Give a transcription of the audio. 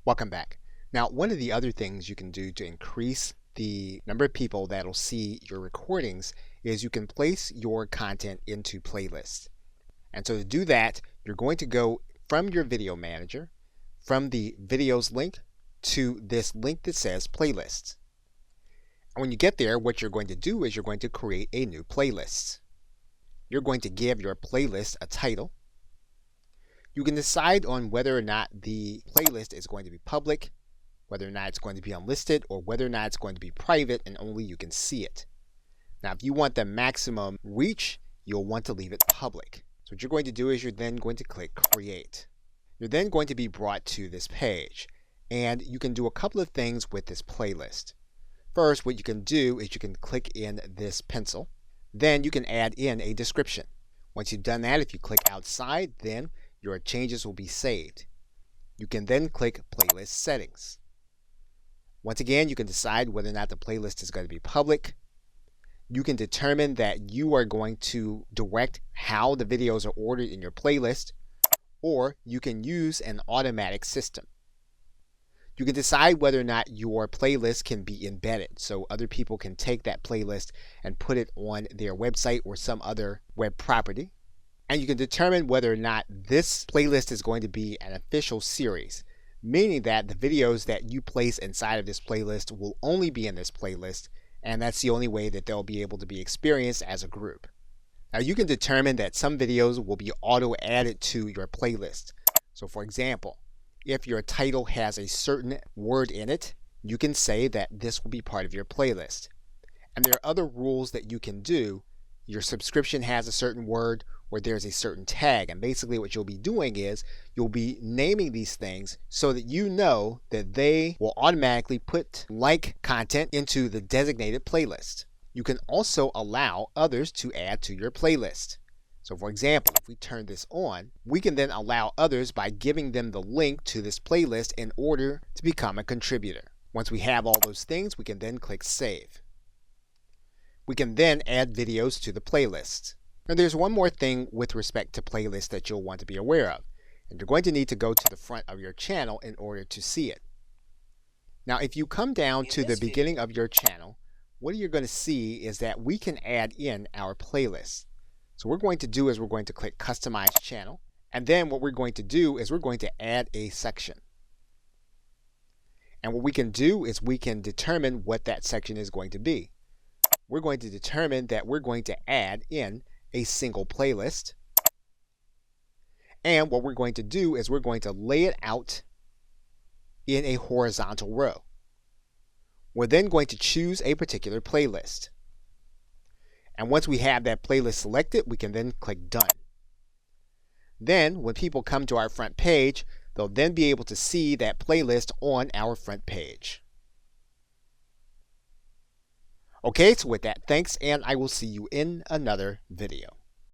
Welcome back. Now, one of the other things you can do to increase the number of people that'll see your recordings is you can place your content into playlists. And so to do that, you're going to go from your video manager, from the videos link to this link that says playlists. And when you get there, what you're going to do is you're going to create a new playlist. You're going to give your playlist a title. You can decide on whether or not the playlist is going to be public, whether or not it's going to be unlisted, or whether or not it's going to be private and only you can see it. Now, if you want the maximum reach, you'll want to leave it public. So what you're going to do is you're then going to click Create. You're then going to be brought to this page, and you can do a couple of things with this playlist. First, what you can do is you can click in this pencil. Then you can add in a description. Once you've done that, if you click outside, then your changes will be saved. You can then click Playlist Settings. Once again, you can decide whether or not the playlist is going to be public. You can determine that you are going to direct how the videos are ordered in your playlist, or you can use an automatic system. You can decide whether or not your playlist can be embedded, so other people can take that playlist and put it on their website or some other web property. And you can determine whether or not this playlist is going to be an official series, meaning that the videos that you place inside of this playlist will only be in this playlist, and that's the only way that they'll be able to be experienced as a group. Now, you can determine that some videos will be auto-added to your playlist. So for example, if your title has a certain word in it, you can say that this will be part of your playlist. And there are other rules that you can do. Your subscription has a certain word, or there's a certain tag, and basically what you'll be doing is you'll be naming these things so that you know that they will automatically put like content into the designated playlist. You can also allow others to add to your playlist. So for example, if we turn this on, we can then allow others by giving them the link to this playlist in order to become a contributor. Once we have all those things, we can then click Save. We can then add videos to the playlist. Now there's one more thing with respect to playlists that you'll want to be aware of, and you're going to need to go to the front of your channel in order to see it. Now if you come down to the beginning of your channel, what you're going to see is that we can add in our playlist. So what we're going to do is we're going to click Customize Channel, and then what we're going to do is we're going to add a section. And what we can do is we can determine what that section is going to be. We're going to determine that we're going to add in a single playlist. And what we're going to do is we're going to lay it out in a horizontal row. We're then going to choose a particular playlist. And once we have that playlist selected, we can then click Done. Then when people come to our front page, they'll then be able to see that playlist on our front page. Okay, so with that, thanks, and I will see you in another video.